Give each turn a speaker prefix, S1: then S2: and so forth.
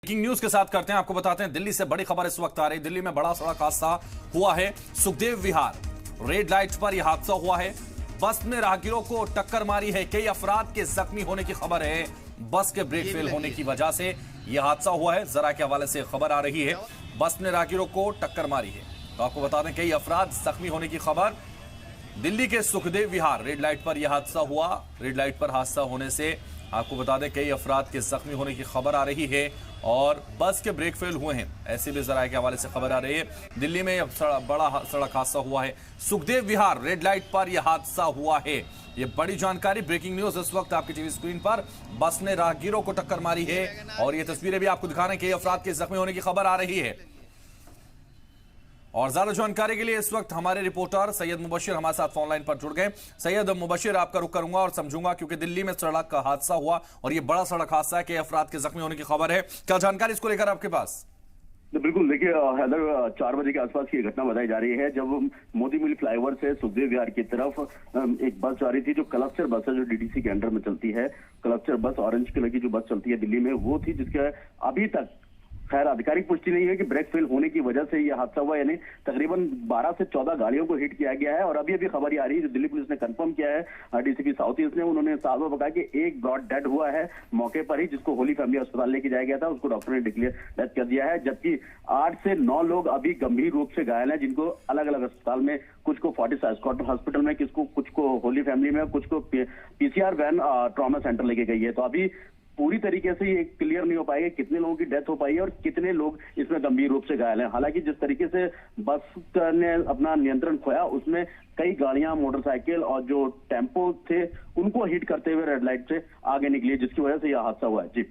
S1: Breaking news के साथ करते हैं, आपको बताते हैं दिल्ली से बड़ी खबर इस वक्त आ रही है। दिल्ली में बड़ा सड़क हादसा हुआ है। सुखदेव विहार रेड लाइट पर यह हादसा हुआ है। बस ने राहगीरों को टक्कर मारी है। कई अफराद के जख्मी होने की खबर है। बस के ब्रेक फेल होने की वजह से यह हादसा हुआ है। जरा के हवाले से खबर आ रही है, बस ने राहगीरों को टक्कर मारी है। तो आपको बता दें कई अफराद जख्मी होने की खबर। दिल्ली के सुखदेव विहार रेड लाइट पर यह हादसा हुआ। रेड लाइट पर हादसा होने से आपको बता दें कई अफराद के जख्मी होने की खबर आ रही है और बस के ब्रेक फेल हुए हैं, ऐसे भी जराये के हवाले से खबर आ रही है। दिल्ली में बड़ा सड़क हादसा हुआ है। सुखदेव विहार रेड लाइट पर यह हादसा हुआ है। ये बड़ी जानकारी, ब्रेकिंग न्यूज इस वक्त आपकी टीवी स्क्रीन पर। बस ने राहगीरों को टक्कर मारी है और ये तस्वीरें भी आपको दिखा रहे हैं। कई अफराद के जख्मी होने की खबर आ रही है। और ज्यादा जानकारी के लिए इस वक्त हमारे रिपोर्टर सैयद मुबशिर हमारे साथ फोन लाइन पर जुड़ गए। सैयद मुबशिर, आपका रुख करूंगा और समझूंगा क्योंकि दिल्ली में सड़क का हादसा हुआ और ये बड़ा सड़क हादसा है कि अफराद के जख्मी होने की खबर है। क्या जानकारी इसको लेकर आपके पास?
S2: बिल्कुल, देखिए हैदर 4 बजे के आसपास की घटना बताई जा रही है जब मोदी मिल फ्लाईओवर से सुखदेव विहार की तरफ एक बस जा रही थी, जो क्लस्टर बस है, जो डीटीसी के अंडर में चलती है। क्लस्टर बस ऑरेंज कलर की जो बस चलती है दिल्ली में, वो थी जिसके अभी तक खैर आधिकारिक पुष्टि नहीं है कि ब्रेक फेल होने की वजह से यह हादसा हुआ, यानी तकरीबन 12 से 14 गाड़ियों को हिट किया गया है। और अभी अभी आ रही है जो दिल्ली पुलिस ने कंफर्म किया है, डीसीपी साउथ ईस्ट ने, उन्होंने साफ बताया कि एक ब्रॉड डेड हुआ है मौके पर ही, जिसको होली फैमिली अस्पताल लेके जाया गया था। उसको डॉक्टर ने डिक्लेयर डेथ कर दिया है, जबकि 8 से 9 लोग अभी गंभीर रूप से घायल हैं, जिनको अलग अलग अस्पताल में, कुछ को फोर्टिस एस्कॉर्ट हॉस्पिटल में, कुछ को होली फैमिली में, कुछ को पीसीआर वैन ट्रॉमा सेंटर लेके गई है। तो अभी पूरी तरीके से ये क्लियर नहीं हो पाएगा कितने लोगों की डेथ हो पाई है और कितने लोग इसमें गंभीर रूप से घायल हैं। हालांकि जिस तरीके से बस ने अपना नियंत्रण खोया, उसमें कई गाड़ियां, मोटरसाइकिल और जो टेम्पो थे, उनको हिट करते हुए रेड लाइट से आगे निकली, जिसकी वजह से यह हादसा हुआ है। जी।